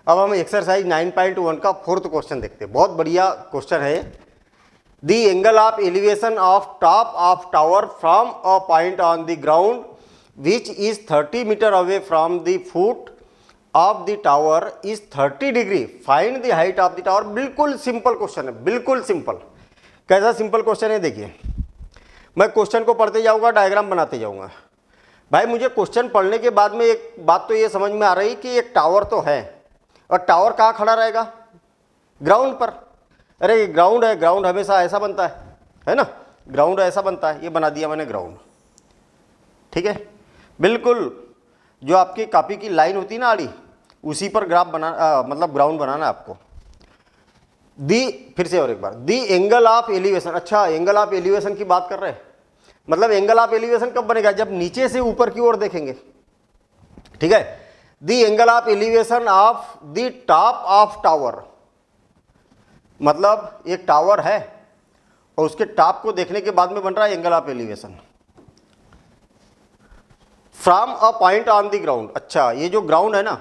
अब हम एक्सरसाइज 9.1 का फोर्थ क्वेश्चन देखते हैं। बहुत बढ़िया क्वेश्चन है। The angle of elevation of top of tower from a point on the ground which is 30 metre away from the foot of the tower is 30 degree. Find the height of the tower. बिल्कुल simple question है, बिल्कुल simple. कैसा simple question है देखिए, मैं question को पढ़ते जाऊंगा, डायग्राम बनाते जाऊंगा। भाई मुझे क्वेश्चन पढ़ने के बाद में एक बात तो ये समझ में आ रही कि एक टावर तो है, और टावर कहाँ खड़ा रहेगा? ग्राउंड पर। अरे ग्राउंड है, ग्राउंड हमेशा ऐसा बनता है ना, ग्राउंड ऐसा बनता है। ये बना दिया मैंने ग्राउंड, ठीक है। बिल्कुल जो आपकी कॉपी की लाइन होती है ना आड़ी, उसी पर ग्राफ बना मतलब ग्राउंड बनाना है आपको। फिर से और एक बार, दी एंगल ऑफ एलिवेशन। अच्छा, एंगल ऑफ एलिवेशन की बात कर रहे हैं, मतलब एंगल ऑफ एलिवेशन कब बनेगा? जब नीचे से ऊपर की ओर देखेंगे, ठीक है। दी angle of elevation of the top of tower, मतलब एक टावर है और उसके टॉप को देखने के बाद में बन रहा है angle of elevation from a point on the ground. अच्छा, ये जो ग्राउंड है ना,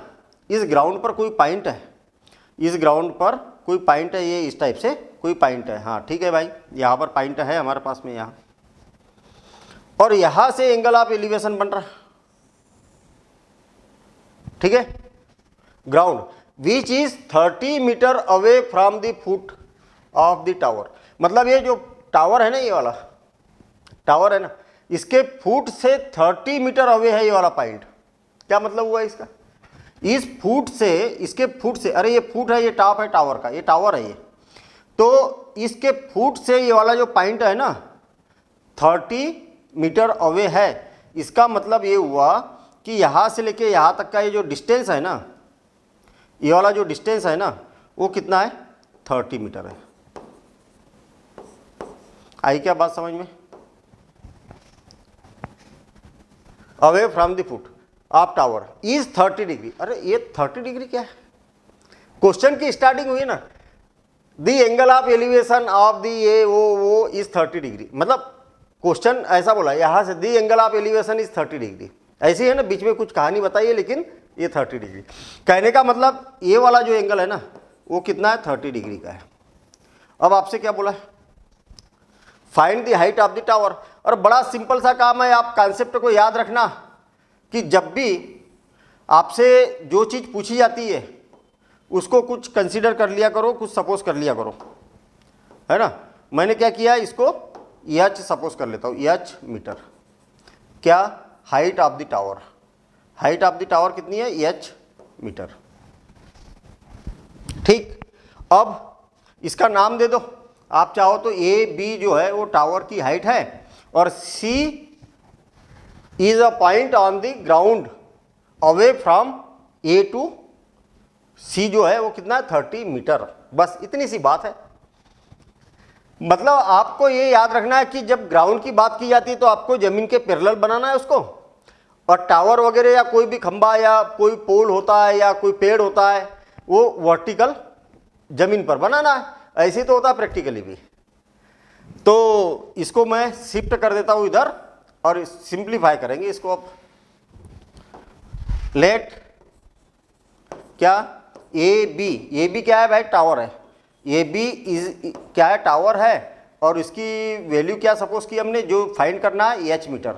इस ग्राउंड पर कोई पॉइंट है, इस ग्राउंड पर कोई पॉइंट है, ये इस टाइप से कोई पॉइंट है। हाँ ठीक है भाई, यहाँ पर पॉइंट है हमारे पास में यहाँ, और यहाँ से एंगल ऑफ एलिवेशन बन रहा है, ठीक है। Ground which is 30 metre away from the foot of the tower, मतलब ये जो टावर है ना, ये वाला टावर है ना, इसके फुट से 30 मीटर अवे है ये वाला पॉइंट। क्या मतलब हुआ इसका? इस फुट से, इसके फुट से, अरे ये फुट है, ये टॉप है टावर का, ये टावर है ये, तो इसके फुट से ये वाला जो पॉइंट है ना 30 मीटर अवे है। इसका मतलब ये हुआ कि यहाँ से लेके यहाँ तक का ये जो डिस्टेंस है ना, ये वाला जो डिस्टेंस है ना, वो कितना है? 30 मीटर है। आई क्या बात समझ में? Away from the foot of tower is 30 degree. अरे ये 30 डिग्री क्या है? क्वेश्चन की स्टार्टिंग हुई ना, the angle of elevation of the ये वो इज 30 डिग्री, मतलब क्वेश्चन ऐसा बोला यहाँ से, the angle of elevation is 30 degree. ऐसी है ना, बीच में कुछ कहानी बताइए, लेकिन ये 30 डिग्री कहने का मतलब ये वाला जो एंगल है ना, वो कितना है? 30 डिग्री का है। अब आपसे क्या बोला है? Find the height of the tower. और बड़ा सिंपल सा काम है, आप कॉन्सेप्ट को याद रखना कि जब भी आपसे जो चीज़ पूछी जाती है उसको कुछ कंसीडर कर लिया करो, कुछ सपोज कर लिया करो, है ना। मैंने क्या किया, इसको एच सपोज कर लेता हूँ, एच मीटर। क्या? Height of the tower. Height of the tower कितनी है? एच मीटर, ठीक। अब इसका नाम दे दो, आप चाहो तो ए बी जो है वो टावर की हाइट है, और C is a point on the ground away from A to C जो है वो कितना है? 30 मीटर। बस इतनी सी बात है। मतलब आपको ये याद रखना है कि जब ग्राउंड की बात की जाती है तो आपको जमीन के पैरेलल बनाना है उसको, और टावर वगैरह या कोई भी खंबा या कोई पोल होता है या कोई पेड़ होता है वो वर्टिकल जमीन पर बनाना है। ऐसे तो होता है प्रैक्टिकली भी। तो इसको मैं शिफ्ट कर देता हूं इधर और सिंप्लीफाई करेंगे इसको। अब लेट क्या? ए बी क्या है भाई? टावर है। ए बी इज क्या है? टावर है, और इसकी वैल्यू क्या सपोज की हमने, जो फाइंड करना है एच मीटर।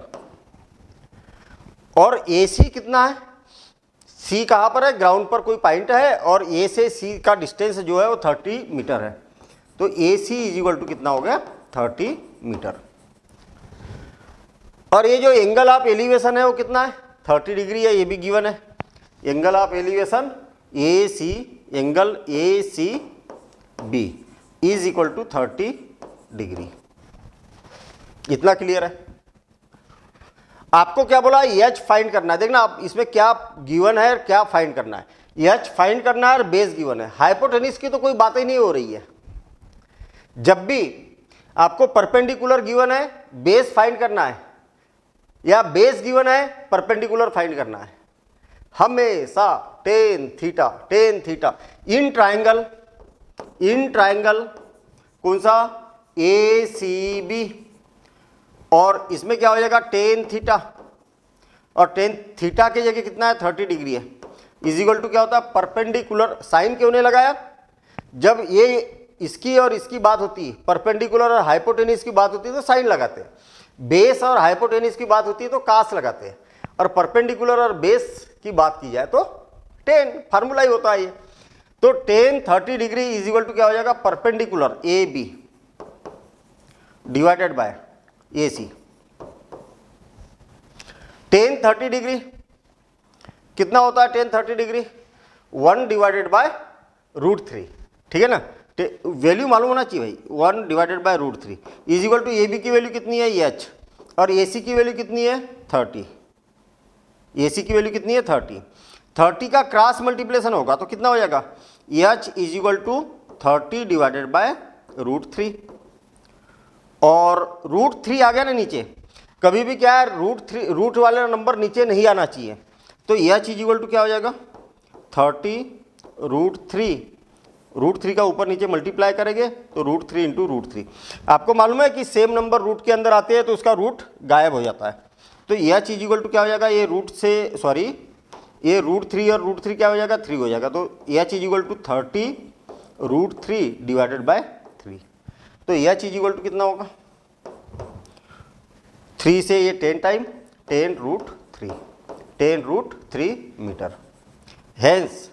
और ए सी कितना है? सी कहाँ पर है? ग्राउंड पर कोई पॉइंट है, और ए से सी का डिस्टेंस जो है वो 30 मीटर है। तो ए सी इज इक्वल टू कितना हो गया? 30 मीटर। और ये जो एंगल ऑफ एलिवेशन है वो कितना है? 30 डिग्री है, ये भी गिवन है। Angle of elevation A C, angle A C B is equal to 30 degree. इतना क्लियर है? आपको क्या बोला? एच फाइंड करना है। देखना आप इसमें क्या गिवन है और क्या फाइंड करना है। एच फाइंड करना है और बेस गिवन है। हाइपोटेनिस की तो कोई बात ही नहीं हो रही है। जब भी आपको परपेंडिकुलर गिवन है, बेस फाइंड करना है, या बेस गिवन है, परपेंडिकुलर फाइंड करना है, हमेशा टेन थीटा इन ट्राइंगल कौन सा? ए सी बी। और इसमें क्या हो जाएगा? टेन थीटा, और टेन थीटा की जगह कितना है? 30 डिग्री है। इज इक्वल टू क्या होता है, परपेंडिकुलर। साइन क्यों नहीं लगाया, जब ये इसकी और इसकी बात होती है, परपेंडिकुलर और हाइपोटेनिस की बात होती है तो साइन लगाते हैं, बेस और हाइपोटेनिस की बात होती है तो कास लगाते हैं, और परपेंडिकुलर और बेस की बात की जाए तो टेन, फार्मूला ही होता है ये। तो tan 30 degree is equal to क्या हो जाएगा, perpendicular A B divided by A C. Tan 30 degree कितना होता है, टेन 30 डिग्री 1 डिवाइडेड बाय √3, ठीक है ना। वैल्यू मालूम होना चाहिए भाई, 1 divided by √3 is equal to A B की वैल्यू कितनी है एच, और ए सी की वैल्यू कितनी है 30, ए सी की वैल्यू कितनी है 30, 30 का क्रॉस मल्टीप्लिकेशन होगा तो कितना हो जाएगा, H is equal to 30 divided by √3, और √3 आ गया ना नीचे, कभी भी क्या है रूट वाले नंबर नीचे नहीं आना चाहिए, तो एच इज इक्वल टू क्या हो जाएगा 30 √3 का ऊपर नीचे मल्टीप्लाई करेंगे तो √3 इंटू √3। आपको मालूम है कि सेम नंबर रूट के अंदर आते हैं तो उसका रूट गायब हो जाता है, तो एच इज इक्वल टू क्या हो जाएगा, ये ये √3 और √3 क्या हो जाएगा 3 हो जाएगा, तो H is equal to 30 √3 divided by 3, तो एच इज इक्वल टू कितना होगा 3 से ये 10 टाइम 10 √3 मीटर। हेंस,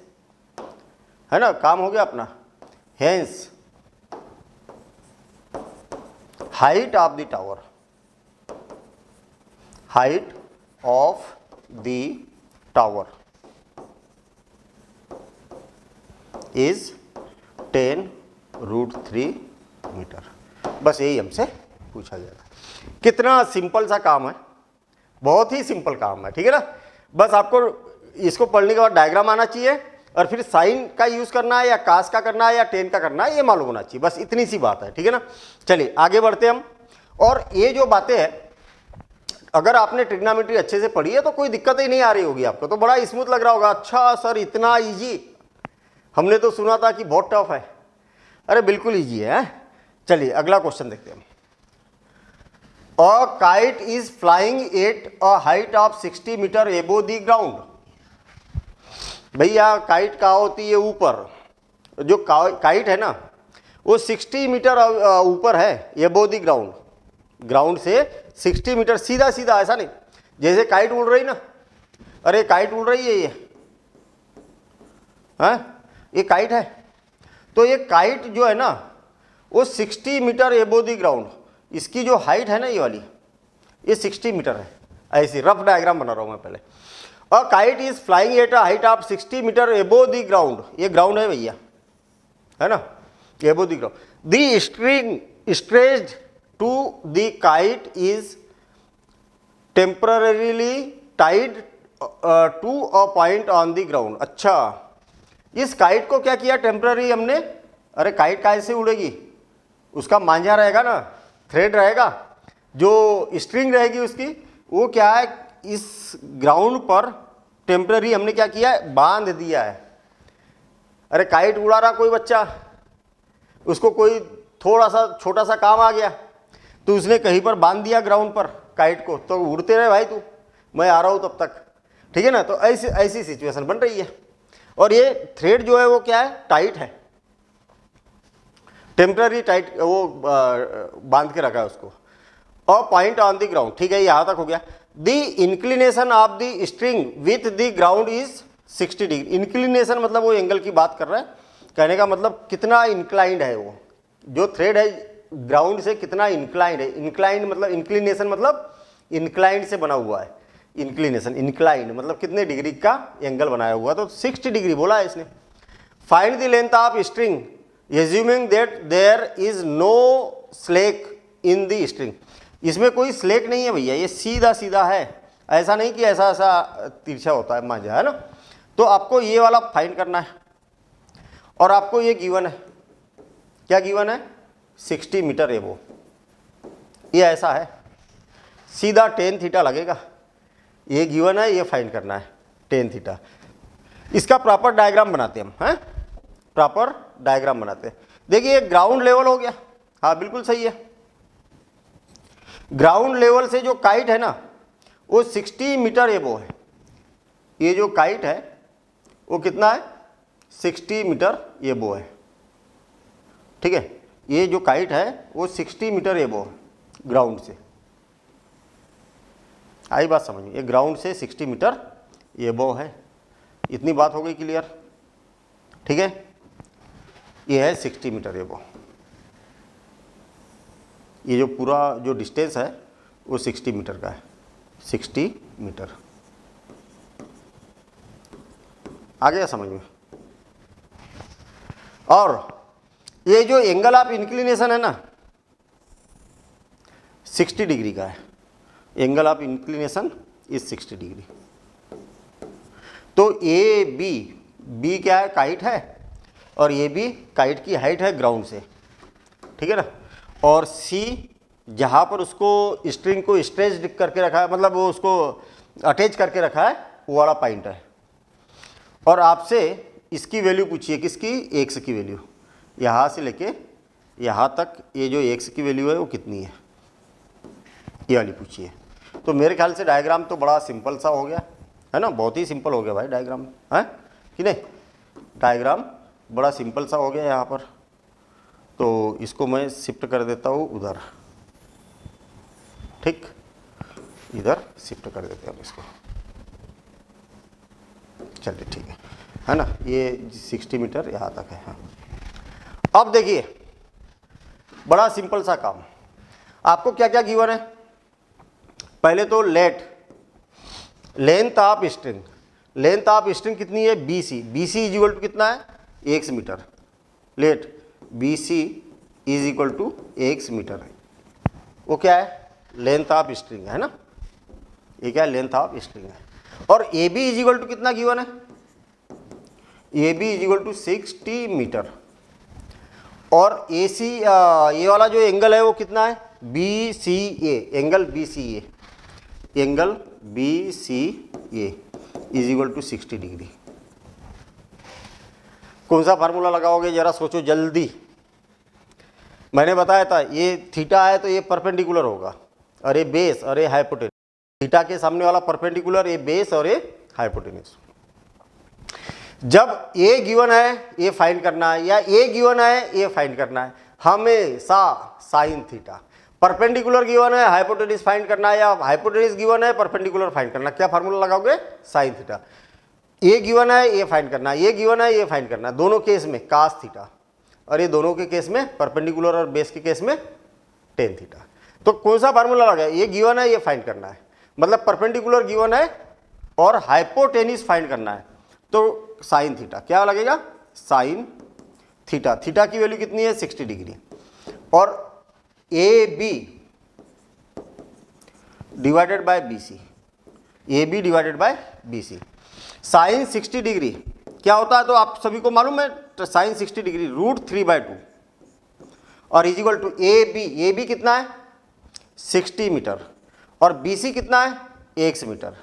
है ना, काम हो गया अपना। Hence height of the tower, height of the tower is 10 √3 metre. बस यही हमसे पूछा गया था। कितना सिंपल सा काम है, बहुत ही सिंपल काम है, ठीक है ना। बस आपको इसको पढ़ने के बाद डायग्राम आना चाहिए, और फिर साइन का यूज करना है या कास का करना है या टेन का करना है ये मालूम होना चाहिए, बस इतनी सी बात है, ठीक है ना। चलिए आगे बढ़ते हम। और ये जो बातें हैं, अगर आपने ट्रिग्नोमेट्री अच्छे से पढ़ी है तो कोई दिक्कत ही नहीं आ रही होगी आपको, तो बड़ा स्मूथ लग रहा होगा, अच्छा सर इतना ईजी, हमने तो सुना था कि बहुत टफ है। अरे बिल्कुल ईजी है। चलिए अगला क्वेश्चन देखते हैं। A kite is flying at a height of 60 metre above the ground. भैया काइट कहाँ होती है, ऊपर। जो काइट है ना वो 60 मीटर ऊपर है एबो द ग्राउंड, ग्राउंड से 60 मीटर सीधा सीधा, ऐसा नहीं जैसे काइट उड़ रही ना, अरे काइट उड़ रही है ये, हाँ ये काइट है, तो ये काइट जो है ना वो 60 मीटर एबो द ग्राउंड, इसकी जो हाइट है ना ये वाली, ये 60 मीटर है। ऐसी रफ डायग्राम बना रहा हूँ मैं पहले। A kite is flying at a height of 60 metre above the ground, ये ग्राउंड है भैया, है ना, above the ground. The string stretched to the kite is temporarily tied to a point on the ground. अच्छा, इस kite को क्या किया टेम्पररी हमने, अरे काइट कैसे उड़ेगी, उसका मांझा रहेगा ना, थ्रेड रहेगा, जो स्ट्रिंग रहेगी उसकी, वो क्या है इस ग्राउंड पर टेम्पररी हमने क्या किया है, बांध दिया है। अरे काइट उड़ा रहा कोई बच्चा, उसको कोई थोड़ा सा छोटा सा काम आ गया तो उसने कहीं पर बांध दिया ग्राउंड पर काइट को, तो उड़ते रहे भाई तू, मैं आ रहा हूँ तब तक, ठीक है ना। तो ऐसी सिचुएशन बन रही है, और ये थ्रेड जो है वो क्या है, टाइट है, टेम्पररी टाइट, वो बांध के रखा है उसको। और पॉइंट ऑन द ग्राउंड, ठीक है, यहाँ तक हो गया। The inclination of the string with the ground is 60 degree. Inclination मतलब वो एंगल की बात कर रहा है, कहने का मतलब कितना इंक्लाइंड है वो, जो थ्रेड है ग्राउंड से कितना इंक्लाइंड है। इंक्लाइंड मतलब इंक्लिनेशन मतलब इंक्लाइंड से बना हुआ है, इंक्लिनेशन इंक्लाइंड मतलब कितने डिग्री का एंगल बनाया हुआ, तो 60 डिग्री बोला है इसने। Find the length of string assuming that there is no slack in the string. इसमें कोई स्लेक नहीं है भैया, ये सीधा सीधा है, ऐसा नहीं कि ऐसा ऐसा तिरछा होता है मांझा, है ना। तो आपको ये वाला फाइंड करना है, और आपको ये गिवन है, क्या गिवन है, 60 मीटर एबो, ये ऐसा है, सीधा tan थीटा लगेगा, ये गिवन है, ये फाइंड करना है tan थीटा। इसका प्रॉपर डायग्राम बनाते हैं हम, हैं प्रॉपर डायग्राम बनाते हैं। देखिए ये ग्राउंड लेवल हो गया, हाँ बिल्कुल सही है। ग्राउंड लेवल से जो काइट है ना वो 60 मीटर एबो है, ये जो काइट है वो कितना है 60 मीटर एबो है। ठीक है, ये जो काइट है वो 60 मीटर एबो है ग्राउंड से। आई बात समझ में, ये ग्राउंड से 60 मीटर एबो है। इतनी बात हो गई क्लियर। ठीक है, ये है 60 मीटर एबो। ये जो पूरा जो डिस्टेंस है वो 60 मीटर का है, 60 मीटर। आ गया समझ में। और ये जो एंगल ऑफ इंक्लिनेशन है ना 60 डिग्री का है। Angle of inclination is 60 degree. तो ए बी क्या है, काइट है, और ये भी काइट की हाइट है ग्राउंड से। ठीक है ना। और सी जहाँ पर उसको स्ट्रिंग को स्ट्रेच करके रखा है, मतलब वो उसको अटैच करके रखा है, वो वाला पॉइंट है। और आपसे इसकी वैल्यू पूछिए, किसकी, एक्स की वैल्यू। यहाँ से लेके यहाँ तक ये जो एक्स की वैल्यू है वो कितनी है, ये वाली पूछिए। तो मेरे ख्याल से डायग्राम तो बड़ा सिंपल सा हो गया है ना, बहुत ही सिंपल हो गया भाई डायग्राम, है कि नहीं। डायग्राम बड़ा सिंपल सा हो गया यहाँ पर। तो इसको मैं शिफ्ट कर देता हूँ उधर, ठीक, इधर शिफ्ट कर देते हैं इसको। चलिए ठीक है ना। ये 60 मीटर यहाँ तक है। हाँ, अब देखिए बड़ा सिंपल सा काम। आपको क्या क्या गिवन है, पहले तो length of string. Length of string कितनी है, BC। BC is equal to कितना है, x metre. Let BC is equal to x metre है। वो क्या है, लेंथ ऑफ स्ट्रिंग है ना, ये क्या है, लेंथ ऑफ स्ट्रिंग है। और AB इज इक्वल टू कितना गिवन है, AB is equal to 60 metre. और AC ये वाला जो एंगल है वो कितना है, BCA, angle BCA, angle BCA is equal to 60 degree. कौन सा फार्मूला लगाओगे जरा सोचो जल्दी। मैंने बताया था ये थीटा है तो ये परपेंडिकुलर होगा, और ये बेस और ये हाइपोटेन्यूज। थीटा के सामने वाला परपेंडिकुलर, ये बेस और ये हाइपोटेन्यूज। जब ए गिवन है ये फाइंड करना है, या ए गिवन है ये फाइंड करना है, हमेशा साइन थीटा। परपेंडिकुलर गिवन है हाइपोटेन्यूज फाइंड करना है, या हाइपोटेन्यूज गिवन है परपेंडिकुलर फाइंड करना, क्या फार्मूला लगाओगे, साइन थीटा। ये गिवन है ये फाइंड करना, ये गिवन है ये फाइंड करना, दोनों केस में कास थीटा, और ये दोनों के केस में परपेंडिकुलर और बेस के केस में टेन थीटा। तो कौन सा फार्मूला लगा, ये गिवन है ये फाइंड करना है, मतलब परपेंडिकुलर गिवन है और हाइपोटेन्यूज फाइंड करना है, तो साइन थीटा क्या लगेगा, साइन थीटा। थीटा की वैल्यू कितनी है, 60 डिग्री। और AB divided by BC, AB divided by BC। Sine 60 degree क्या होता है, तो आप सभी को मालूम है, साइन 60 डिग्री √3/2 और इज इक्वल टू AB कितना है 60 मीटर, और BC कितना है x मीटर।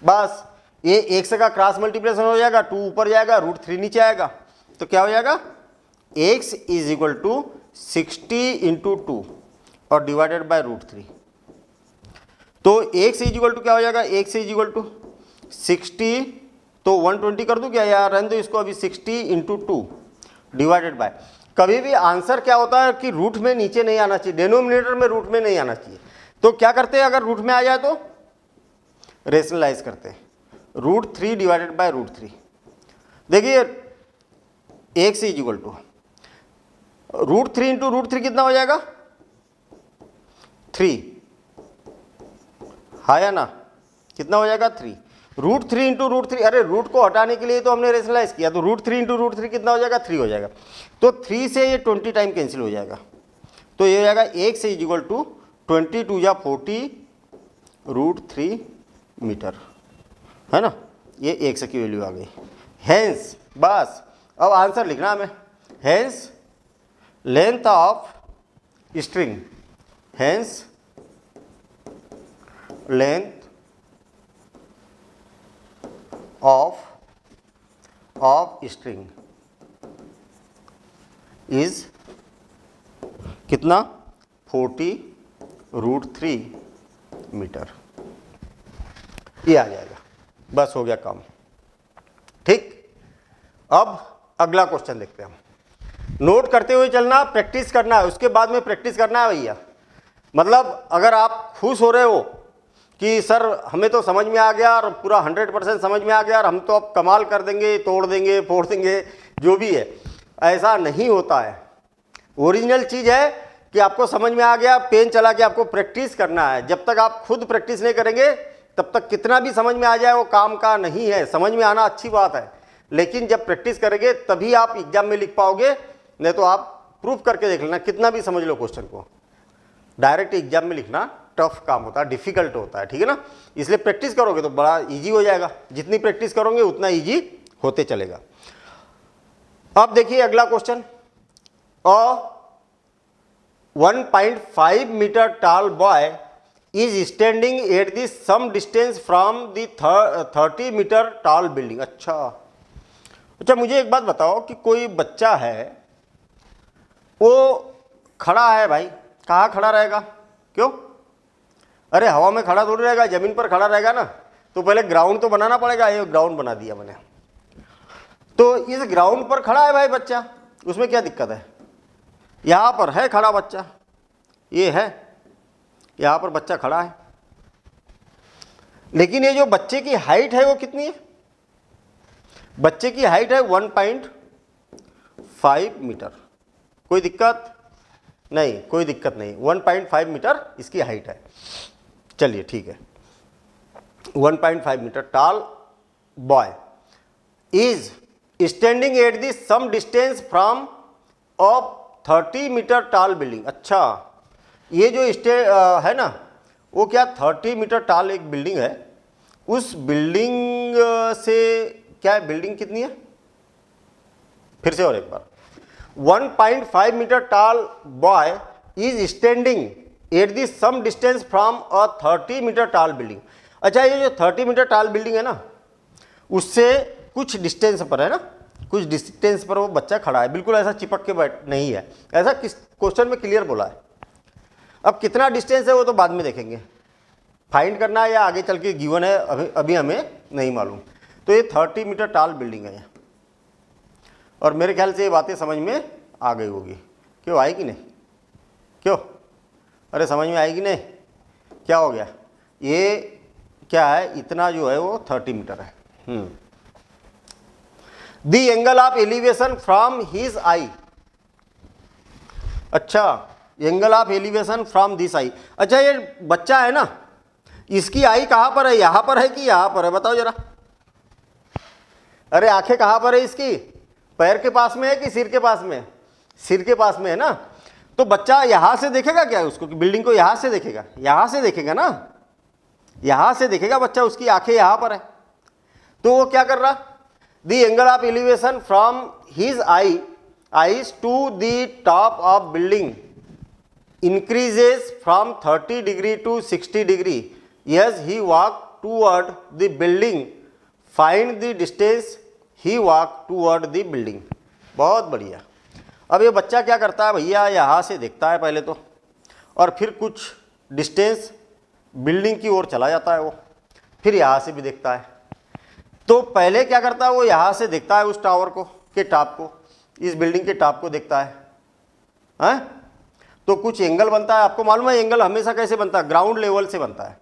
बस ये x का क्रॉस मल्टीप्लिकेशन हो जाएगा, 2 ऊपर जाएगा, √3 नीचे आएगा, तो क्या हो जाएगा, x is equal to 60 into 2 और डिवाइडेड बाय √3। तो x इज इक्वल टू क्या हो जाएगा, x इज इक्वल टू 60, तो 120 कर दूं क्या यार, रहने दो इसको अभी, 60 इंटू 2 डिवाइडेड बाय। कभी भी आंसर क्या होता है कि रूट में नीचे नहीं आना चाहिए, डिनोमिनेटर में रूट में नहीं आना चाहिए। तो क्या करते हैं, अगर रूट में आ जाए तो रेशनलाइज करते हैं, √3 डिवाइडेड बाय √3। देखिए x is equal to √3 into √3 कितना हो जाएगा, 3, हाँ या ना, कितना हो जाएगा 3। √3 इंटू √3, अरे रूट को हटाने के लिए तो हमने रेशनलाइज किया, तो √3 इंटू √3 कितना हो जाएगा, 3 हो जाएगा। तो 3 से ये 20 टाइम कैंसिल हो जाएगा, तो ये हो जाएगा x इज इक्वल टू 22 या 40 √3 मीटर, है ना। ये x की वैल्यू आ गई। हेंस बस अब आंसर लिखना हमें, hence length of string, hence length of string is कितना, 40 √3 मीटर। ये आ जाएगा, बस हो गया काम। अब अगला क्वेश्चन देखते हैं हम। नोट करते हुए चलना, प्रैक्टिस करना है, उसके बाद में प्रैक्टिस करना है भैया। मतलब अगर आप खुश हो रहे हो कि सर हमें तो समझ में आ गया और पूरा 100% समझ में आ गया और हम तो अब कमाल कर देंगे, तोड़ देंगे, फोड़ देंगे, जो भी है, ऐसा नहीं होता है। ओरिजिनल चीज़ है कि आपको समझ में आ गया, पेन चला के आपको प्रैक्टिस करना है। जब तक आप खुद प्रैक्टिस नहीं करेंगे तब तक कितना भी समझ में आ जाए वो काम का नहीं है। समझ में आना अच्छी बात है, लेकिन जब प्रैक्टिस करेंगे तभी आप एग्जाम में लिख पाओगे, नहीं तो आप प्रूफ करके देख लेना, कितना भी समझ लो क्वेश्चन को, डायरेक्ट एग्जाम में लिखना टफ काम होता है, डिफिकल्ट होता है, ठीक है ना। इसलिए प्रैक्टिस करोगे तो बड़ा इजी हो जाएगा, जितनी प्रैक्टिस करोगे उतना इजी होते चलेगा। अब देखिए अगला question, 1.5 metre tall boy is standing at the some distance from the 30 metre tall building. अच्छा मुझे एक बात बताओ कि कोई बच्चा है, वो खड़ा है भाई, कहाँ खड़ा रहेगा? क्यों? अरे हवा में खड़ा थोड़ी रहेगा, जमीन पर खड़ा रहेगा ना। तो पहले ग्राउंड तो बनाना पड़ेगा। ये ग्राउंड बना दिया मैंने, तो इस ग्राउंड पर खड़ा है भाई बच्चा, उसमें क्या दिक्कत है? यहाँ पर है खड़ा बच्चा, ये है, यहाँ पर बच्चा खड़ा है, लेकिन ये जो बच्चे की हाइट है वो कितनी है? बच्चे की हाइट है 1.5 मीटर। कोई दिक्कत नहीं, कोई दिक्कत नहीं, 1.5 मीटर इसकी हाइट है। चलिए ठीक है, 1.5 metre tall boy is standing at the some distance from a 30 metre tall building. अच्छा, ये जो है ना, वो क्या 30 मीटर टाल एक बिल्डिंग है, उस बिल्डिंग से क्या है, बिल्डिंग कितनी है? फिर से और एक बार, 1.5 metre tall boy is standing at the some distance from a 30 metre tall building. अच्छा, ये जो 30 मीटर टाल बिल्डिंग है ना, उससे कुछ डिस्टेंस पर है ना, कुछ डिस्टेंस पर वो बच्चा खड़ा है, बिल्कुल ऐसा चिपक के बैठ नहीं है, ऐसा किस क्वेश्चन में क्लियर बोला है। अब कितना डिस्टेंस है वो तो बाद में देखेंगे, फाइंड करना है या आगे चल के गिवन है, अभी हमें नहीं मालूम। तो ये 30 मीटर टाल बिल्डिंग है, और मेरे ख्याल से ये बातें समझ में आ गई होगी। क्यों आएगी नहीं? क्यों? अरे समझ में आएगी नहीं? क्या हो गया? ये क्या है, इतना जो है वो 30 मीटर है। The angle of elevation from his eye. अच्छा, angle of elevation from this eye. अच्छा, ये बच्चा है ना, इसकी आई कहाँ पर है? यहाँ पर है कि यहाँ पर है? बताओ जरा। अरे आंखें कहाँ पर है इसकी? पैर के पास में है कि सिर के पास में? सिर के पास में है ना। तो बच्चा यहाँ से देखेगा क्या उसको, कि बिल्डिंग को यहाँ से देखेगा? यहाँ से देखेगा ना, यहाँ से देखेगा बच्चा, उसकी आंखें यहाँ पर है। तो वो क्या कर रहा, the angle of elevation from his eyes to the top of building increases from 30 degree to 60 degree as he walk toward the building. Find the distance he walk toward the building. बहुत बढ़िया। अब ये बच्चा क्या करता है भैया, यहाँ से देखता है पहले तो, और फिर कुछ डिस्टेंस बिल्डिंग की ओर चला जाता है वो, फिर यहाँ से भी देखता है। तो पहले क्या करता है वो, यहाँ से देखता है उस टावर को, के टॉप को, इस बिल्डिंग के टॉप को देखता है, हैं? तो कुछ एंगल बनता है। आपको मालूम है एंगल हमेशा कैसे बनता है? ग्राउंड लेवल से बनता है।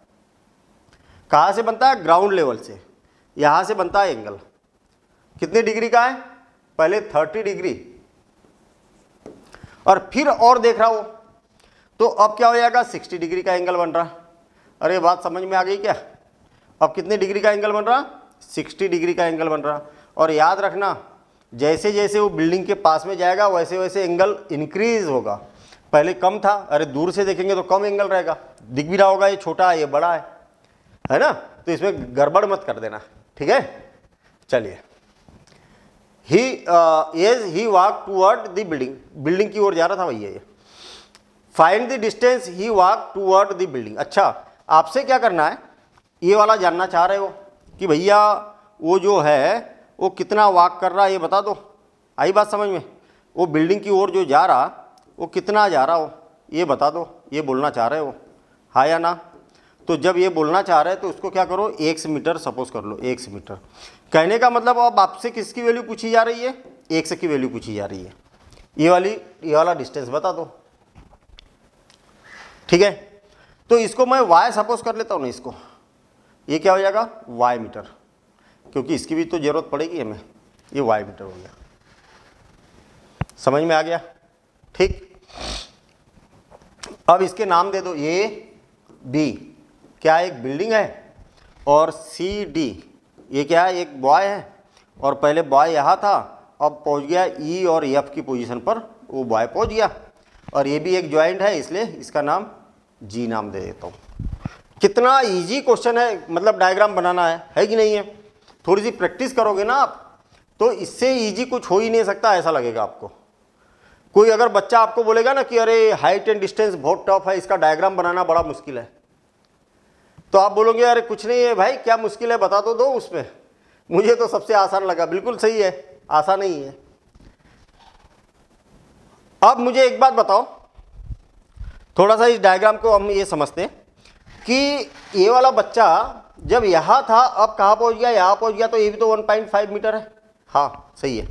कहाँ से बनता है? ग्राउंड लेवल से। यहाँ से बनता है एंगल, कितने डिग्री का है? पहले 30 डिग्री, और फिर और देख रहा हो तो अब क्या हो जाएगा, 60 डिग्री का एंगल बन रहा। अरे बात समझ में आ गई क्या? अब कितने डिग्री का एंगल बन रहा? 60 डिग्री का एंगल बन रहा। और याद रखना, जैसे जैसे वो बिल्डिंग के पास में जाएगा वैसे वैसे एंगल इंक्रीज होगा। पहले कम था, अरे दूर से देखेंगे तो कम एंगल रहेगा, दिख भी रहा होगा ये छोटा है ये बड़ा है ना। तो इसमें गड़बड़ मत कर देना, ठीक है। चलिए, he walk toward the building, building की ओर जा रहा था भैया ये। Find the distance he walk toward the building. अच्छा, आपसे क्या करना है, ये वाला जानना चाह रहे हो कि भैया वो जो है वो कितना वॉक कर रहा है, ये बता दो। आई बात समझ में? वो बिल्डिंग की ओर जो जा रहा वो कितना जा रहा हो, ये बता दो, ये बोलना चाह रहे हो, हाँ या ना। तो जब ये बोलना चाह रहे हैं तो उसको क्या करो, x मीटर सपोज कर लो, x मीटर। कहने का मतलब अब आपसे किसकी वैल्यू पूछी जा रही है, x की वैल्यू पूछी जा रही है। ये वाला डिस्टेंस बता दो, ठीक है। तो इसको मैं y सपोज कर लेता हूँ ना, इसको, ये क्या हो जाएगा y मीटर, क्योंकि इसकी भी तो जरूरत पड़ेगी हमें। ये y मीटर हो गया, समझ में आ गया, ठीक। अब इसके नाम दे दो, ए बी क्या एक बिल्डिंग है, और सी डी ये क्या है, एक बॉय है, और पहले बॉय यहाँ था, अब पहुँच गया ई और एफ की पोजीशन पर, वो बॉय पहुँच गया, और ये भी एक जॉइंट है, इसलिए इसका नाम जी नाम दे देता हूँ। कितना इजी क्वेश्चन है, मतलब डायग्राम बनाना है कि नहीं है। थोड़ी सी प्रैक्टिस करोगे ना आप, तो इससे इजी कुछ हो ही नहीं सकता, ऐसा लगेगा आपको। कोई अगर बच्चा आपको बोलेगा ना कि अरे हाइट एंड डिस्टेंस बहुत टफ है, इसका डायग्राम बनाना बड़ा मुश्किल है, तो आप बोलोगे अरे कुछ नहीं है भाई, क्या मुश्किल है बता तो दो उसमें, मुझे तो सबसे आसान लगा। बिल्कुल सही है, आसान नहीं है। अब मुझे एक बात बताओ, थोड़ा सा इस डायग्राम को हम ये समझते हैं कि ये वाला बच्चा जब यहाँ था, अब कहाँ पहुँच गया, यहाँ पहुँच गया, तो ये भी तो 1.5 मीटर है। हाँ सही है,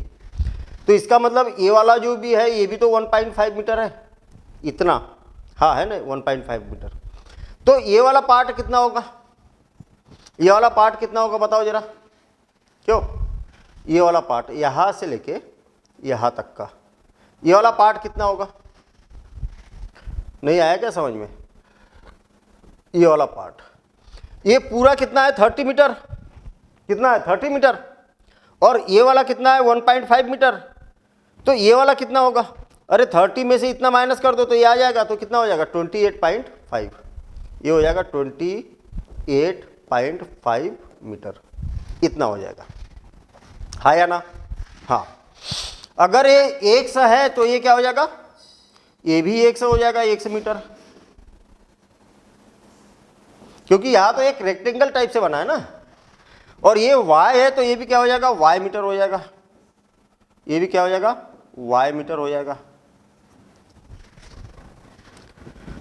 तो इसका मतलब ये वाला जो भी है ये भी तो 1.5 मीटर है, इतना, हाँ है ना 1.5 मीटर। तो ये वाला पार्ट कितना होगा, ये वाला पार्ट कितना होगा बताओ जरा, क्यों, ये वाला पार्ट यहाँ से लेके यहाँ तक का, ये वाला पार्ट कितना होगा, नहीं आया क्या समझ में। ये वाला पार्ट, ये पूरा कितना है 30 मीटर, कितना है 30 मीटर, और ये वाला कितना है 1.5 मीटर। तो ये वाला कितना होगा, अरे 30 में से इतना माइनस कर दो तो ये आ जाएगा, तो कितना हो जाएगा 28.5, ये हो जाएगा 28.5 मीटर, इतना हो जाएगा, हाँ या ना। हाँ, अगर ये 100 है तो ये क्या हो जाएगा, ये भी 100 हो जाएगा, 100 मीटर, क्योंकि यहाँ तो एक रेक्टेंगल टाइप से बना है ना। और ये y है तो ये भी क्या हो जाएगा, y मीटर हो जाएगा, ये भी क्या हो जाएगा, y मीटर हो जाएगा।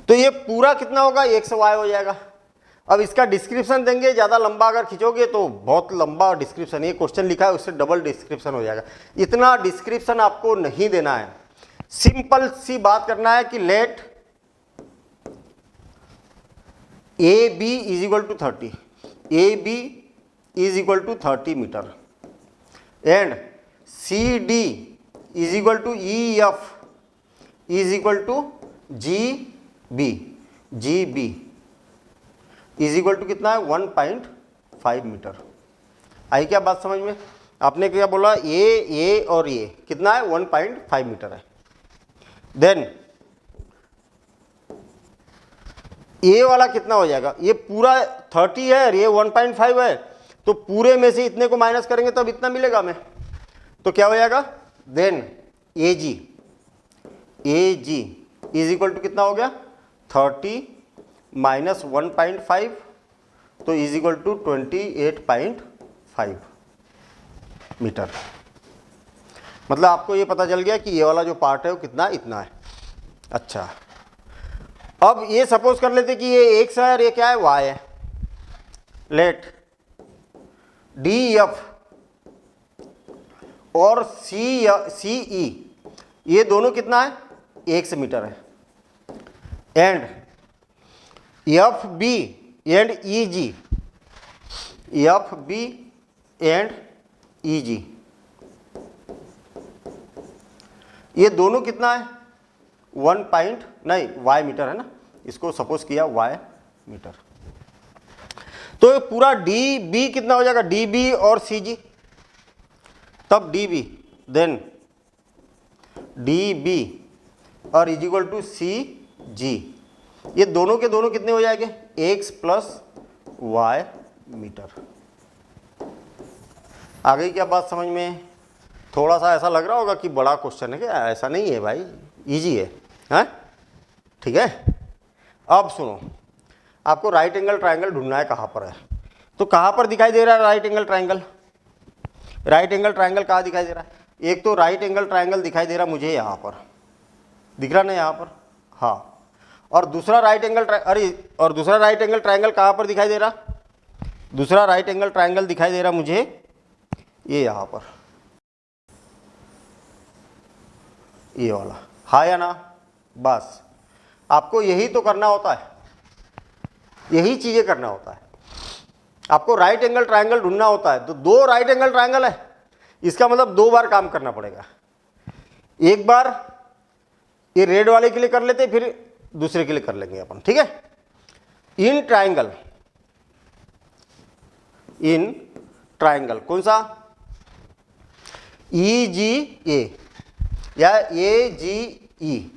तो ये पूरा कितना होगा, 100y हो जाएगा। अब इसका डिस्क्रिप्शन देंगे, ज़्यादा लंबा अगर खींचोगे तो बहुत लंबा डिस्क्रिप्शन, ये क्वेश्चन लिखा है उससे डबल डिस्क्रिप्शन हो जाएगा। इतना डिस्क्रिप्शन आपको नहीं देना है, सिंपल सी बात करना है कि let A B is equal to 30, A B is equal to 30 metre, and C D is equal to E F is equal to G B, G B is equal to कितना है 1.5 metre. आई क्या बात समझ में, आपने क्या बोला, ए और ये कितना है 1.5 मीटर है। देन ये वाला कितना हो जाएगा, ये पूरा 30 है और ये 1.5 है, तो पूरे में से इतने को माइनस करेंगे तब इतना मिलेगा हमें, तो क्या हो जाएगा, then A G is equal to कितना हो गया 30 माइनस 1.5, तो इज इक्वल टू 28.5 मीटर। मतलब आपको ये पता चल गया कि ये वाला जो पार्ट है वो कितना, इतना है। अच्छा, अब ये सपोज कर लेते कि ये x है और ये क्या है, y है। लेट डी एफ और सी ई ये दोनों कितना है, 1 मीटर है, and F B and E G, F B and E G ये दोनों कितना है 1 मीटर है ना, इसको सपोज किया y मीटर। तो ये पूरा डी बी कितना हो जाएगा, डी बी और सी जी, तब D B then D B और is equal to C G, ये दोनों के दोनों कितने हो जाएंगे, x प्लस वाई मीटर। आ गई क्या बात समझ में। थोड़ा सा ऐसा लग रहा होगा कि बड़ा क्वेश्चन है, क्या ऐसा नहीं है भाई, इजी है, हैं ठीक है। अब सुनो, आपको राइट एंगल ट्रायंगल ढूंढना है, कहाँ पर है, तो कहाँ पर दिखाई दे रहा है right angle triangle, right angle triangle कहाँ दिखाई दे रहा है, एक तो राइट एंगल ट्रायंगल दिखाई दे रहा मुझे यहाँ पर, दिख रहा ना यहाँ पर, हाँ। और दूसरा राइट एंगल और दूसरा राइट एंगल ट्रायंगल कहाँ पर दिखाई दे रहा? दूसरा राइट एंगल ट्रायंगल दिखाई दे रहा मुझे ये यहाँ पर, ये वाला। हाँ या ना? बस आपको यही तो करना होता है, यही चीजें करना होता है। आपको राइट एंगल ट्रायंगल ढूंढना होता है। तो दो राइट एंगल ट्रायंगल है, इसका मतलब दो बार काम करना पड़ेगा। एक बार ये रेड वाले के लिए कर लेते, फिर दूसरे के लिए कर लेंगे अपन, ठीक है। इन ट्रायंगल, इन ट्रायंगल कौन सा? ई जी ए या ए जी ई,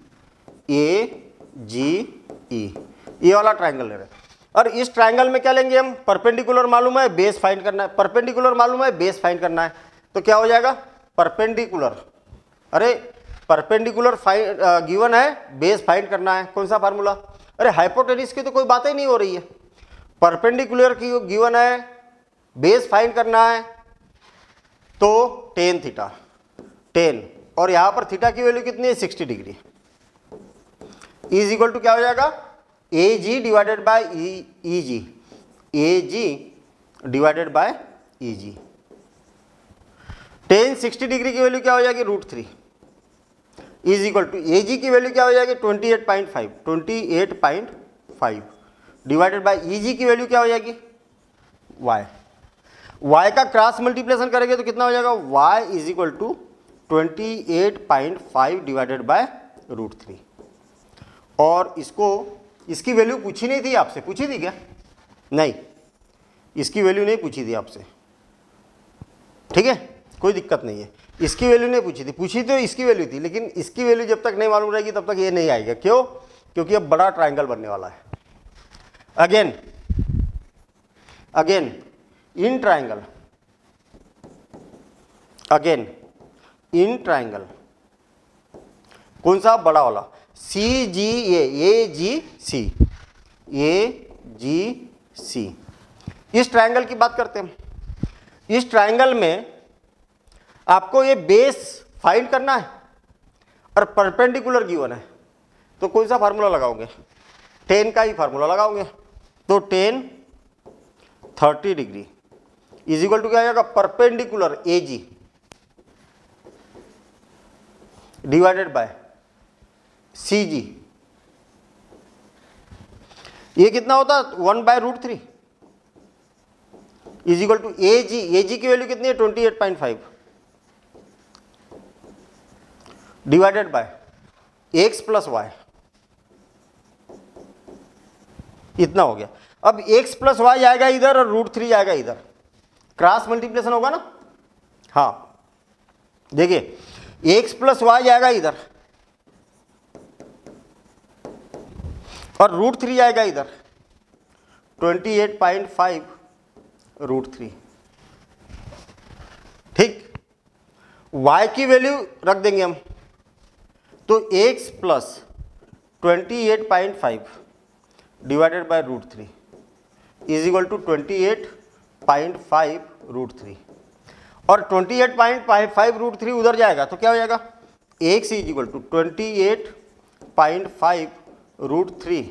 ए जी ई, ये वाला ट्रायंगल ले रहे हैं। और इस ट्रायंगल में क्या लेंगे हम? परपेंडिकुलर मालूम है, बेस फाइंड करना है। परपेंडिकुलर मालूम है, बेस फाइंड करना है। तो क्या हो जाएगा? परपेंडिकुलर, अरे परपेंडिकुलर गिवन है, बेस फाइंड करना है। कौन सा फार्मूला? अरे हाइपोटेनिस की तो कोई बात ही नहीं हो रही है। परपेंडिकुलर की गिवन है, बेस फाइंड करना है, तो टेन थीटा, 10, और यहां पर थीटा की वैल्यू कितनी है? 60 डिग्री। इज इक्वल टू क्या हो जाएगा? A G divided by E G, A G divided by E G. Tan 60 degree की वैल्यू क्या हो जाएगी? √3 is equal to A G की वैल्यू क्या हो जाएगी? 28.5 डिवाइडेड बाय ई जी की वैल्यू क्या हो जाएगी? y। y का क्रॉस मल्टीप्लिकेशन करेंगे तो कितना हो जाएगा? y is equal to 28.5 divided by √3। और इसकी वैल्यू पूछी नहीं थी आपसे, पूछी थी क्या? नहीं, इसकी वैल्यू नहीं पूछी थी आपसे, ठीक है, कोई दिक्कत नहीं है। इसकी वैल्यू नहीं पूछी थी, पूछी तो इसकी वैल्यू थी, लेकिन इसकी वैल्यू जब तक नहीं मालूम रहेगी तब तक ये नहीं आएगा। क्यों? क्योंकि अब बड़ा ट्रायंगल बनने वाला है। Again in triangle, again in triangle कौन सा? बड़ा वाला, सी जी ए जी सी, ए जी सी। इस ट्रायंगल की बात करते हैं। इस ट्रायंगल में आपको ये बेस फाइंड करना है और परपेंडिकुलर गिवन है, तो कौन सा फार्मूला लगाओगे? 10 का ही फार्मूला लगाओगे। तो 10 30 डिग्री इज इक्वल टू क्या आएगा? Perpendicular A G divided by C G. ये कितना होता है? 1/√3 is equal to A G की वैल्यू कितनी है? 28.5 divided by x plus Y, इतना हो गया। अब x प्लस वाई आएगा इधर और √3 आएगा इधर, क्रॉस मल्टीप्लिकेशन होगा ना? हाँ, देखिए x प्लस वाई आएगा इधर और √3 आएगा इधर, 28.5 √3, ठीक। y की वैल्यू रख देंगे हम, तो x plus 28.5 divided by √3 is equal to 28.5 √3, और 28.5 √3 उधर जाएगा तो क्या हो जाएगा? x is equal to 28.5 √3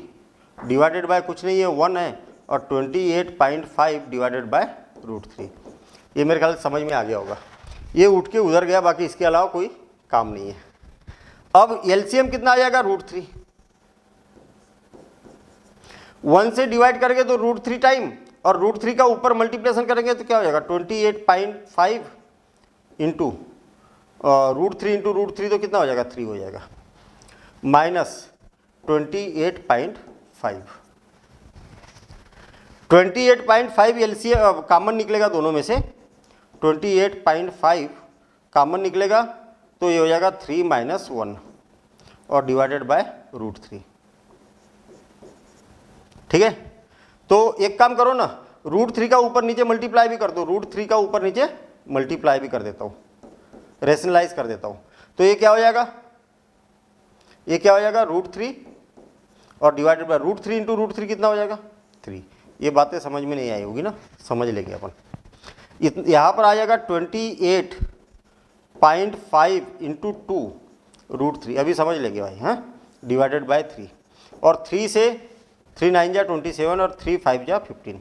divided by कुछ नहीं है 1 है, और 28.5 डिवाइडेड बाय √3। ये मेरे ख्याल से समझ में आ गया होगा। ये उठ के उधर गया, बाकी इसके अलावा कोई काम नहीं है। अब एलसीएम कितना आ जाएगा? √3। 1 से डिवाइड करेंगे तो √3 टाइम, और √3 का ऊपर मल्टीप्लिकेशन करेंगे तो क्या हो जाएगा? 28.5 इंटू √3 इंटू √3 तो कितना हो जाएगा? 3 हो जाएगा, माइनस 28.5। 28.5 एलसीएम कॉमन निकलेगा दोनों में से, 28.5 कॉमन निकलेगा तो ये हो जाएगा 3 - 1 और डिवाइडेड बाय √3, ठीक है। तो एक काम करो ना, √3 का ऊपर नीचे मल्टीप्लाई भी कर दो, √3 का ऊपर नीचे मल्टीप्लाई भी कर देता हूँ, रेशनलाइज कर देता हूँ। तो ये क्या हो जाएगा? ये क्या हो जाएगा? √3 और डिवाइडेड बाय √3 इंटू √3 कितना हो जाएगा? 3। ये बातें समझ में नहीं आई होगी ना, समझ लेंगे अपन। यहाँ पर आ जाएगा 28.5 इंटू 2 √3, अभी समझ लेंगे भाई, हाँ, डिवाइडेड बाय 3। और 3 से 3 9 जा 27 और 3 5 जा 15,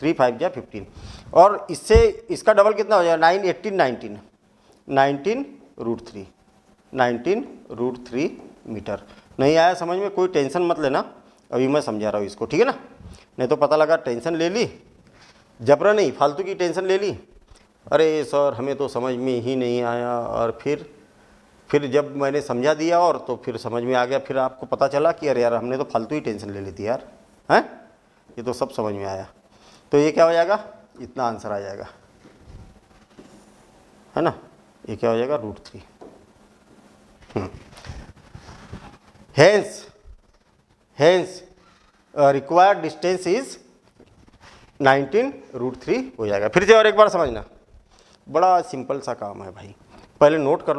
3 5 जा 15 और इससे इसका डबल कितना हो जाएगा 9 18 19 19√3 19√3 मीटर। नहीं आया समझ में कोई टेंशन मत लेना, अभी मैं समझा रहा हूँ इसको, ठीक है ना। नहीं तो पता लगा टेंशन ले ली, जबरा नहीं फालतू की टेंशन ले ली, अरे सर हमें तो समझ में ही नहीं आया, और फिर जब मैंने समझा दिया और तो फिर समझ में आ गया, फिर आपको पता चला कि अरे यार हमने तो फालतू ही टेंशन ले ली थी यार, हैं। ये तो सब समझ में आया। तो ये क्या हो जाएगा, इतना आंसर आ जाएगा, है ना। ये क्या हो जाएगा √3। हेंस रिक्वायर्ड डिस्टेंस इज 19√3 हो जाएगा। फिर से और एक बार समझना, बड़ा सिंपल सा काम है भाई। पहले नोट कर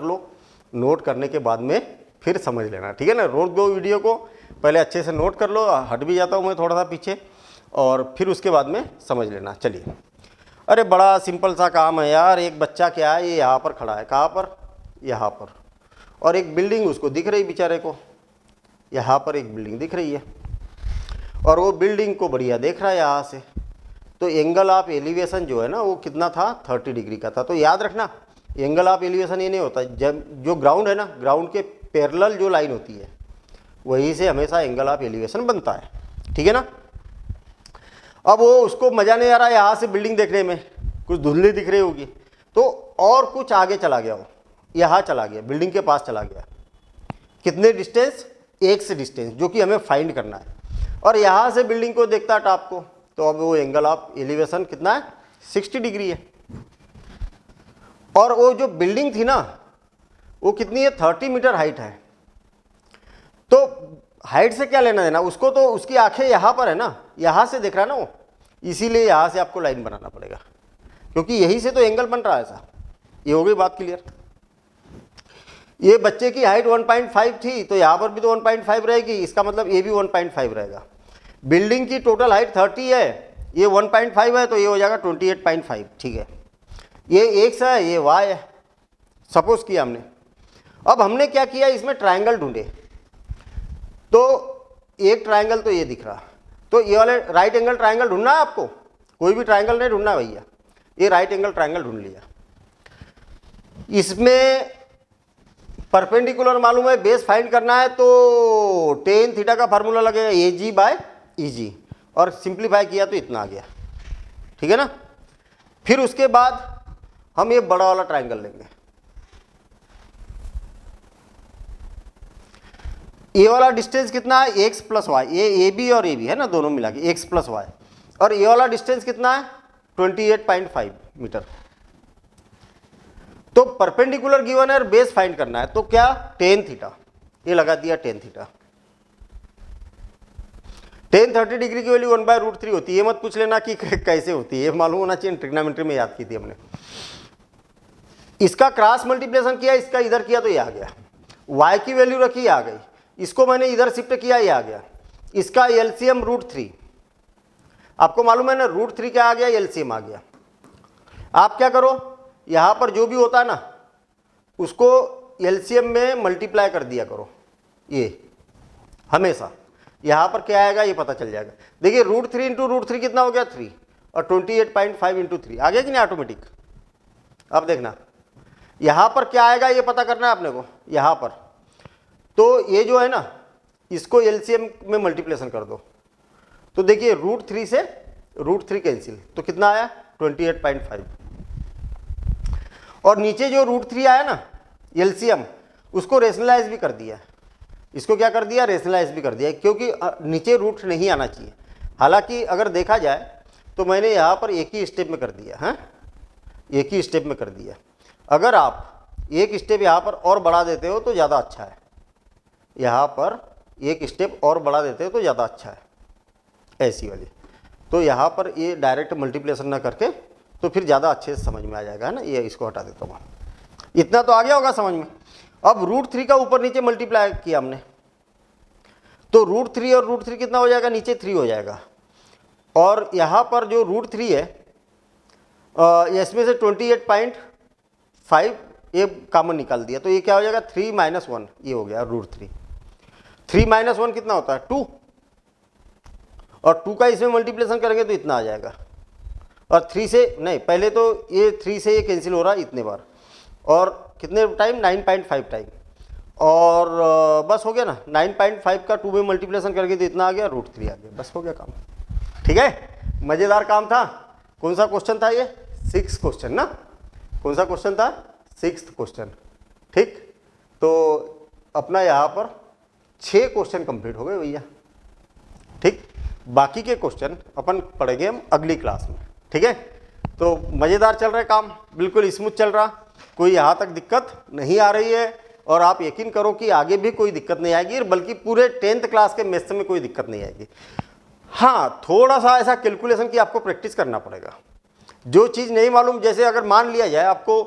लो, नोट करने के बाद में फिर समझ लेना, ठीक है ना। रोक दो वीडियो को, पहले अच्छे से नोट कर लो, हट भी जाता हूँ मैं थोड़ा सा पीछे, और फिर उसके बाद में समझ लेना। चलिए, अरे बड़ा सिंपल सा काम है यार। एक बच्चा क्या है, ये यहाँ पर खड़ा है, कहाँ पर, यहाँ पर, और एक बिल्डिंग उसको दिख रही बेचारे को, यहाँ पर एक बिल्डिंग दिख रही है, और वो बिल्डिंग को बढ़िया देख रहा है यहाँ से। तो एंगल ऑफ एलिवेशन जो है ना वो कितना था, 30 डिग्री का था। तो याद रखना, एंगल ऑफ एलिवेशन ये नहीं होता, जब जो ग्राउंड है ना, ग्राउंड के पैरेलल जो लाइन होती है वहीं से हमेशा एंगल ऑफ एलिवेशन बनता है, ठीक है ना। अब वो उसको मज़ा नहीं आ रहा है यहाँ से बिल्डिंग देखने में, कुछ धुंधली दिख रही होगी, तो और कुछ आगे चला गया, वो यहाँ चला गया, बिल्डिंग के पास चला गया। कितने डिस्टेंस, x डिस्टेंस, जो कि हमें फाइंड करना है, और यहाँ से बिल्डिंग को देखता है टॉप को। तो अब वो एंगल ऑफ एलिवेशन कितना है, 60 डिग्री है। और वो जो बिल्डिंग थी ना वो कितनी है, 30 मीटर हाइट है। तो हाइट से क्या लेना देना उसको, तो उसकी आंखें यहाँ पर है ना, यहाँ से देख रहा है ना वो, इसीलिए यहाँ से आपको लाइन बनाना पड़ेगा, क्योंकि यही से तो एंगल बन रहा है ऐसा। ये हो गई बात क्लियर। ये बच्चे की हाइट 1.5 थी, तो यहाँ पर भी तो 1.5 रहेगी, इसका मतलब ये भी 1.5 रहेगा। बिल्डिंग की टोटल हाइट 30 है, ये 1.5 है, तो ये हो जाएगा 28.5, ठीक है। ये x है, ये y है, सपोज किया हमने। अब हमने क्या किया, इसमें ट्रायंगल ढूंढे, तो एक ट्रायंगल तो ये दिख रहा, तो ये वाले राइट एंगल ट्रायंगल ढूंढना है आपको, कोई भी ट्रायंगल नहीं ढूंढना भैया, ये राइट एंगल ट्रायंगल ढूंढ लिया। इसमें परपेंडिकुलर मालूम है, बेस फाइंड करना है, तो टेन थीटा का फार्मूला लगेगा AG/EG, और सिंप्लीफाई किया तो इतना आ गया, ठीक है ना। फिर उसके बाद हम ये बड़ा वाला ट्रायंगल लेंगे, ये वाला डिस्टेंस कितना है, x + y, ये AB और AB है ना, दोनों मिला के x + y, और ये वाला डिस्टेंस कितना है 28.5 मीटर। तो परपेंडिकुलर गिवन है और बेस फाइंड करना है, तो क्या tan थीटा, ये लगा दिया tan थीटा। tan 30 डिग्री की वैल्यू 1/√3 होती है। ये मत पूछ लेना कि कैसे होती है, ये मालूम होना चाहिए, ट्रिग्नोमेट्री में याद की थी हमने। इसका क्रॉस मल्टीप्लिकेशन किया, इसका इधर किया तो ये आ गया, y की वैल्यू रखी आ गई, इसको मैंने इधर शिफ्ट किया, ये आ गया। इसका एलसीएम √3, आपको मालूम है ना √3 क्या आ गया, एलसीएम आ गया। आप क्या करो, यहाँ पर जो भी होता है ना उसको एलसीएम में मल्टीप्लाई कर दिया करो, ये हमेशा यहाँ पर क्या आएगा ये पता चल जाएगा। देखिए √3 × √3 कितना हो गया 3, और 28.5 × 3 आ गया कि नहीं ऑटोमेटिक। अब देखना यहाँ पर क्या आएगा ये पता करना है अपने को, यहाँ पर तो ये जो है ना इसको एलसीएम में मल्टीप्लिकेशन कर दो, तो देखिए √3 से √3 कैंसिल, तो कितना आया 28.5, और नीचे जो √3 आया ना एलसीएम उसको रेशनलाइज भी कर दिया, इसको क्या कर दिया रेशनलाइज भी कर दिया, क्योंकि नीचे रूट नहीं आना चाहिए। हालांकि अगर देखा जाए तो मैंने यहाँ पर एक ही स्टेप में कर दिया है, एक ही स्टेप में कर दिया। अगर आप एक स्टेप यहाँ पर और बढ़ा देते हो तो ज़्यादा अच्छा है, यहाँ पर एक स्टेप और बढ़ा देते हो तो ज़्यादा अच्छा है ऐसी वाली। तो यहाँ पर ये डायरेक्ट मल्टीप्लिकेशन ना करके तो फिर ज़्यादा अच्छे से समझ में आ जाएगा, है ना। ये इसको हटा देता हूँ, इतना तो आ गया होगा समझ में। अब √3 का ऊपर नीचे मल्टीप्लाई किया हमने, तो √3 और √3 कितना हो जाएगा, नीचे 3 हो जाएगा, और यहाँ पर जो √3 है इसमें से 28.5 ये कॉमन निकाल दिया, तो ये क्या हो जाएगा 3 - 1, ये हो गया √3। 3 माइनस 1 कितना होता है 2, और 2 का इसमें मल्टीप्लिकेशन करेंगे तो इतना आ जाएगा, और 3 से नहीं, पहले तो ये 3 से ये कैंसिल हो रहा है इतने बार, और कितने टाइम 9.5 टाइम, और बस हो गया ना। 9.5 का 2 में मल्टीप्लिकेशन करके तो इतना आ गया, √3 आ गया, बस हो गया काम। ठीक है, मज़ेदार काम था। कौन सा क्वेश्चन था ये? 6th क्वेश्चन ना। कौन सा क्वेश्चन था? 6th question. ठीक, तो अपना यहाँ पर 6 क्वेश्चन कंप्लीट हो गए भैया। ठीक, बाकी के क्वेश्चन अपन पढ़ेंगे हम अगली क्लास में। ठीक है, तो मज़ेदार चल रहा है काम, बिल्कुल स्मूथ चल रहा, कोई यहाँ तक दिक्कत नहीं आ रही है, और आप यकीन करो कि आगे भी कोई दिक्कत नहीं आएगी, बल्कि पूरे 10th क्लास के मैथ्स में कोई दिक्कत नहीं आएगी। हाँ, थोड़ा सा ऐसा कैलकुलेशन की आपको प्रैक्टिस करना पड़ेगा। जो चीज़ नहीं मालूम, जैसे अगर मान लिया जाए आपको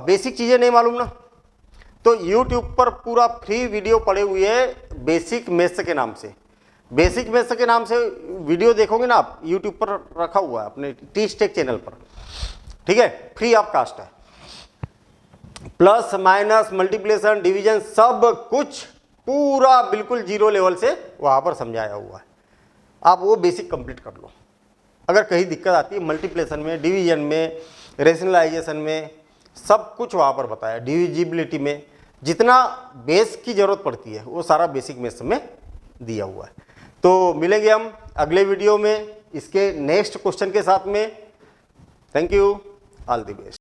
बेसिक चीज़ें नहीं मालूम ना, तो YouTube पर पूरा फ्री वीडियो पड़े हुए है बेसिक मैथ्स के नाम से। बेसिक मैथ्स के नाम से वीडियो देखोगे ना आप, YouTube पर रखा हुआ है अपने टी-स्टेक चैनल पर। ठीक है, फ्री ऑफ कास्ट है। प्लस माइनस मल्टीप्लिकेशन डिवीजन सब कुछ पूरा बिल्कुल जीरो लेवल से वहाँ पर समझाया हुआ है। आप वो बेसिक कंप्लीट कर लो। अगर कहीं दिक्कत आती है मल्टीप्लिकेशन में, डिवीजन में, रेशनलाइजेशन में, सब कुछ वहाँ पर बताया। डिविजिबिलिटी में जितना बेस की ज़रूरत पड़ती है वो सारा बेसिक मैथ्स में दिया हुआ है। तो मिलेंगे हम अगले वीडियो में इसके नेक्स्ट क्वेश्चन के साथ में। Thank you, all the best.